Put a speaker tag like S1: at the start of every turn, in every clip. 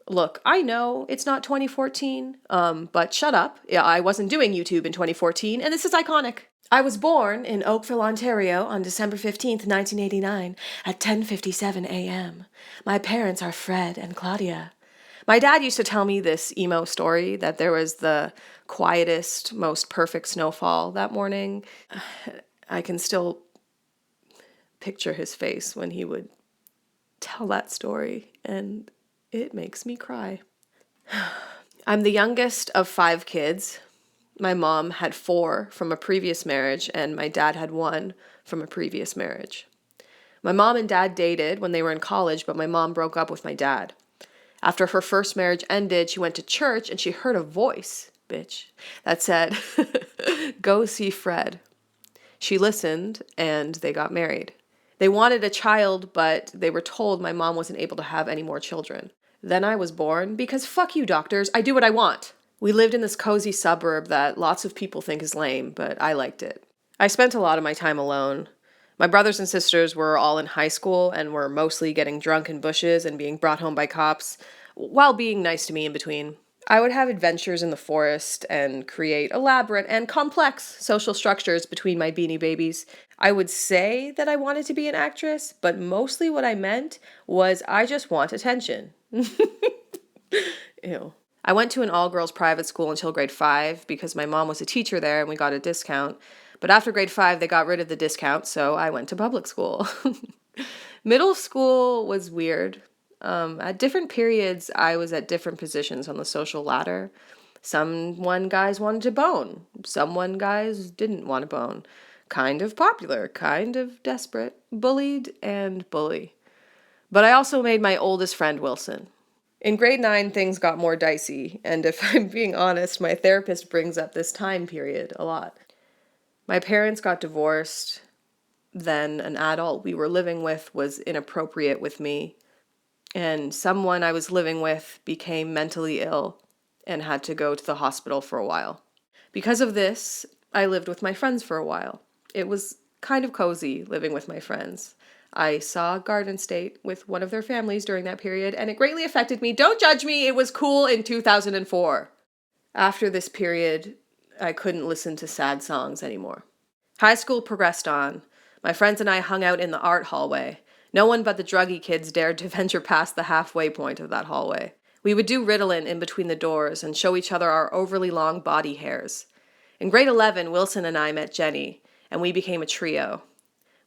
S1: Look, I know it's not 2014, but shut up. Yeah, I wasn't doing YouTube in 2014, and this is iconic. I was born in Oakville, Ontario on December 15th, 1989 at 10:57 a.m. My parents are Fred and Claudia. My dad used to tell me this emo story that there was the quietest, most perfect snowfall that morning. I can still picture his face when he would tell that story, and it makes me cry. I'm the youngest of 5 kids. My mom had 4 from a previous marriage, and my dad had 1 from a previous marriage. My mom and dad dated when they were in college, but my mom broke up with my dad. After her first marriage ended, she went to church and she heard a voice, bitch, that said, "Go see Fred." She listened and they got married. They wanted a child, but they were told my mom wasn't able to have any more children. Then I was born because fuck you, doctors, I do what I want. We lived in this cozy suburb that lots of people think is lame, but I liked it. I spent a lot of my time alone. My brothers and sisters were all in high school and were mostly getting drunk in bushes and being brought home by cops, while being nice to me in between. I would have adventures in the forest and create elaborate and complex social structures between my beanie babies. I would say that I wanted to be an actress, but mostly what I meant was I just want attention. Ew. I went to an all-girls private school until grade 5 because my mom was a teacher there and we got a discount. But after grade 5, they got rid of the discount, so I went to public school. Middle school was weird. At different periods, I was at different positions on the social ladder. Some guys wanted to bone. Some guys didn't want to bone. Kind of popular, kind of desperate, bullied, and bully. But I also made my oldest friend Wilson. In grade 9, things got more dicey, and if I'm being honest, my therapist brings up this time period a lot. My parents got divorced, then an adult we were living with was inappropriate with me, and someone I was living with became mentally ill and had to go to the hospital for a while. Because of this, I lived with my friends for a while. It was kind of cozy living with my friends. I saw Garden State with one of their families during that period, and it greatly affected me. Don't judge me, it was cool in 2004. After this period, I couldn't listen to sad songs anymore. High school progressed on. My friends and I hung out in the art hallway. No one but the druggy kids dared to venture past the halfway point of that hallway. We would do Ritalin in between the doors and show each other our overly long body hairs. In grade 11, Wilson and I met Jenny, and we became a trio.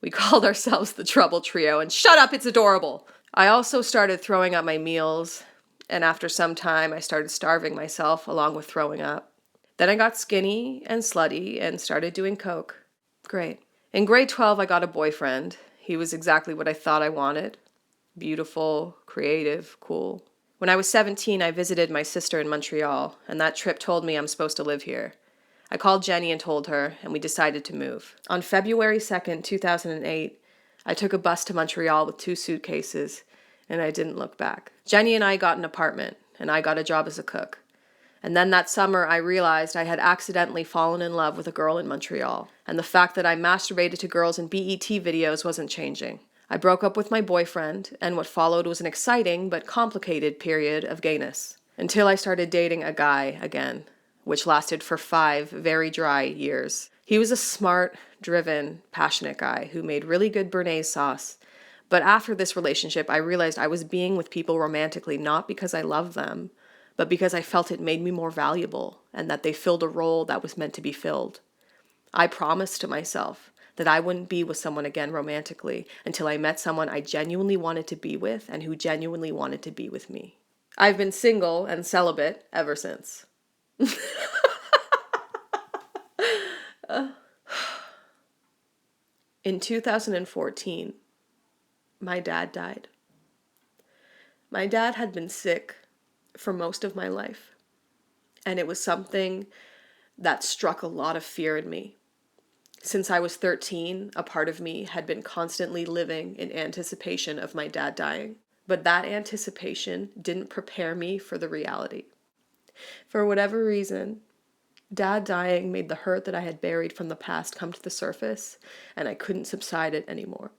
S1: We called ourselves the Trouble Trio, and shut up, it's adorable! I also started throwing up my meals, and after some time I started starving myself along with throwing up. Then I got skinny and slutty and started doing coke. Great. In grade 12, I got a boyfriend. He was exactly what I thought I wanted. Beautiful, creative, cool. When I was 17, I visited my sister in Montreal, and that trip told me I'm supposed to live here. I called Jenny and told her, and we decided to move. On February 2nd, 2008, I took a bus to Montreal with 2 suitcases, and I didn't look back. Jenny and I got an apartment, and I got a job as a cook. And then that summer, I realized I had accidentally fallen in love with a girl in Montreal, and the fact that I masturbated to girls in BET videos wasn't changing. I broke up with my boyfriend, and what followed was an exciting but complicated period of gayness, until I started dating a guy again, which lasted for 5 very dry years. He was a smart, driven, passionate guy who made really good béarnaise sauce. But after this relationship, I realized I was being with people romantically not because I loved them, but because I felt it made me more valuable and that they filled a role that was meant to be filled. I promised to myself that I wouldn't be with someone again romantically until I met someone I genuinely wanted to be with and who genuinely wanted to be with me. I've been single and celibate ever since. In 2014, my dad died. My dad had been sick for most of my life, and it was something that struck a lot of fear in me. Since I was 13, a part of me had been constantly living in anticipation of my dad dying, but that anticipation didn't prepare me for the reality. For whatever reason, Dad dying made the hurt that I had buried from the past come to the surface, and I couldn't subside it anymore.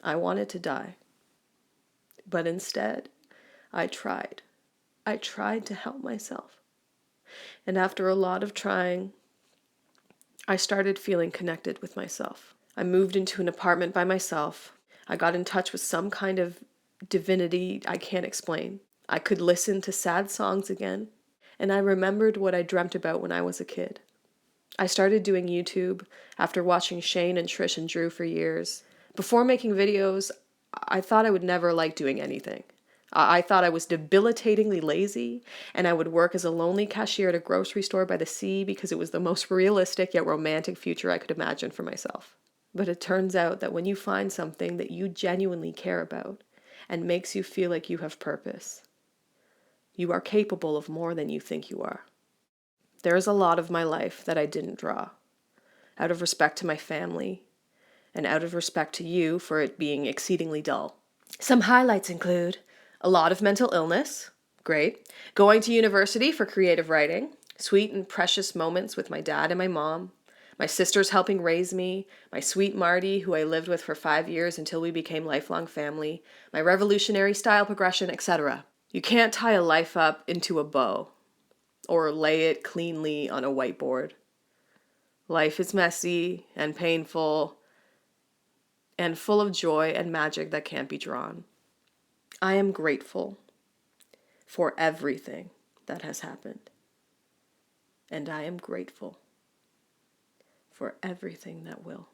S1: I wanted to die, but instead, I tried. I tried to help myself. And after a lot of trying, I started feeling connected with myself. I moved into an apartment by myself. I got in touch with some kind of divinity I can't explain. I could listen to sad songs again, and I remembered what I dreamt about when I was a kid. I started doing YouTube after watching Shane and Trish and Drew for years. Before making videos, I thought I would never like doing anything. I thought I was debilitatingly lazy, and I would work as a lonely cashier at a grocery store by the sea because it was the most realistic yet romantic future I could imagine for myself. But it turns out that when you find something that you genuinely care about and makes you feel like you have purpose, you are capable of more than you think you are. There is a lot of my life that I didn't draw, out of respect to my family, and out of respect to you for it being exceedingly dull. Some highlights include a lot of mental illness, great, going to university for creative writing, sweet and precious moments with my dad and my mom, my sisters helping raise me, my sweet Marty, who I lived with for 5 years until we became lifelong family, my revolutionary style progression, etc. You can't tie a life up into a bow or lay it cleanly on a whiteboard. Life is messy and painful and full of joy and magic that can't be drawn. I am grateful for everything that has happened. And I am grateful for everything that will.